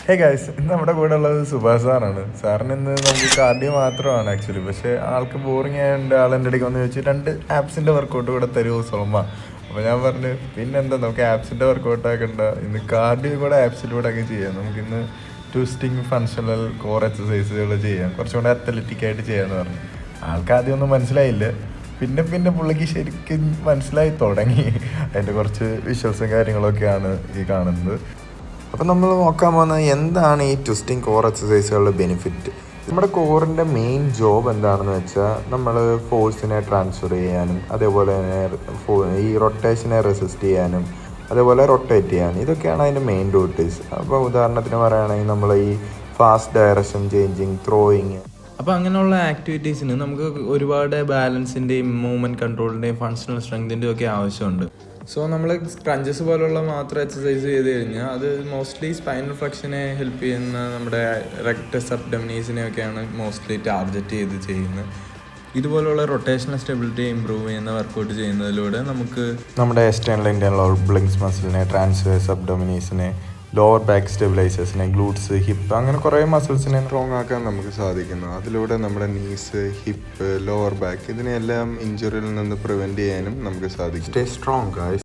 Hey guys, ഇന്ന് നമ്മുടെ കൂടെ ഉള്ളത് സുഭാഷ് സാറാണ്. സാറിന് ഇന്ന് നമുക്ക് കാർഡിയോ മാത്രമാണ് ആക്ച്വലി. പക്ഷേ ആൾക്ക് ബോറിംഗ് ആയതുകൊണ്ട് ആളെൻ്റെ ഇടയ്ക്ക് വന്ന് ചോദിച്ചു 2 ആപ്സിൻ്റെ വർക്കൗട്ട് കൂടെ തരുമോ സോമ. അപ്പോൾ ഞാൻ പറഞ്ഞു പിന്നെന്താ, നമുക്ക് ആപ്സിൻ്റെ വർക്കൗട്ട് ആക്കണ്ട, ഇന്ന് കാർഡിയോ കൂടെ ആപ്സിലൂടെ ഒക്കെ ചെയ്യാം. നമുക്കിന്ന് ട്വിസ്റ്റിങ് ഫങ്ഷണൽ കോർ എക്സസൈസുകൾ ചെയ്യാം, കുറച്ചും കൂടെ അത്ലറ്റിക് ആയിട്ട് ചെയ്യാമെന്ന് പറഞ്ഞു. ആൾക്ക് ആദ്യം ഒന്നും മനസ്സിലായില്ല, പിന്നെ പിന്നെ പുള്ളിക്ക് ശരിക്കും മനസ്സിലായി തുടങ്ങി. അതിൻ്റെ കുറച്ച് വിഷ്വൽസും കാര്യങ്ങളൊക്കെയാണ് ഈ കാണുന്നത്. അപ്പം നമ്മൾ നോക്കാൻ പോകുന്നത് എന്താണ് ഈ ട്വിസ്റ്റിംഗ് കോർ എക്സസൈസുകളുടെ ബെനിഫിറ്റ്. നമ്മുടെ കോറിൻ്റെ മെയിൻ ജോബ് എന്താണെന്ന് വെച്ചാൽ നമ്മൾ ഫോഴ്സിനെ ട്രാൻസ്ഫർ ചെയ്യാനും അതേപോലെ തന്നെ ഈ റൊട്ടേഷനെ റെസിസ്റ്റ് ചെയ്യാനും അതേപോലെ റൊട്ടേറ്റ് ചെയ്യാനും, ഇതൊക്കെയാണ് അതിൻ്റെ മെയിൻ ഡ്യൂട്ടീസ്. അപ്പോൾ ഉദാഹരണത്തിന് പറയുകയാണെങ്കിൽ നമ്മൾ ഈ ഫാസ്റ്റ് ഡയറക്ഷൻ ചേഞ്ചിങ്, ത്രോയിങ്, അപ്പോൾ അങ്ങനെയുള്ള ആക്ടിവിറ്റീസിന് നമുക്ക് ഒരുപാട് ബാലൻസിൻ്റെയും മൂവ്മെൻറ്റ് കൺട്രോളിൻ്റെയും ഫങ്ഷണൽ സ്ട്രെങ്തിൻ്റെയും ഒക്കെ ആവശ്യമുണ്ട്. സോ നമ്മൾ ക്രഞ്ചസ് പോലുള്ള മാത്രം എക്സസൈസ് ചെയ്ത് കഴിഞ്ഞാൽ അത് മോസ്റ്റ്ലി സ്പൈനൽ ഫ്ലെക്ഷനെ ഹെൽപ്പ് ചെയ്യുന്ന നമ്മുടെ റെക്ടസ് അബ്ഡമിനീസിനെയൊക്കെയാണ് മോസ്റ്റ്ലി ടാർഗറ്റ് ചെയ്ത് ചെയ്യുന്നത്. ഇതുപോലുള്ള റൊട്ടേഷണൽ സ്റ്റെബിലിറ്റി ഇമ്പ്രൂവ് ചെയ്യുന്ന വർക്കൗട്ട് ചെയ്യുന്നതിലൂടെ നമുക്ക് നമ്മുടെ എക്സ്റ്റേണൽ ഇന്റേണൽ ഓബ്ലിങ്സ് മസിലിനെ, ട്രാൻസ്വേഴ്സ് അബ്ഡോമിനീസിനെ, ലോവർ ബാക്ക് സ്റ്റെബിലൈസേഴ്സിനെ, ഗ്ലൂട്ട്സ്, ഹിപ്പ്, അങ്ങനെ കുറേ മസിൽസിനെ സ്ട്രോങ് ആക്കാൻ നമുക്ക് സാധിക്കുന്നു. അതിലൂടെ നമ്മുടെ നീസ്, ഹിപ്പ്, ലോവർ ബാക്ക് ഇതിനെല്ലാം ഇഞ്ചുറിയിൽ നിന്ന് പ്രിവെൻറ്റ് ചെയ്യാനും നമുക്ക് സാധിക്കും. Stay strong guys.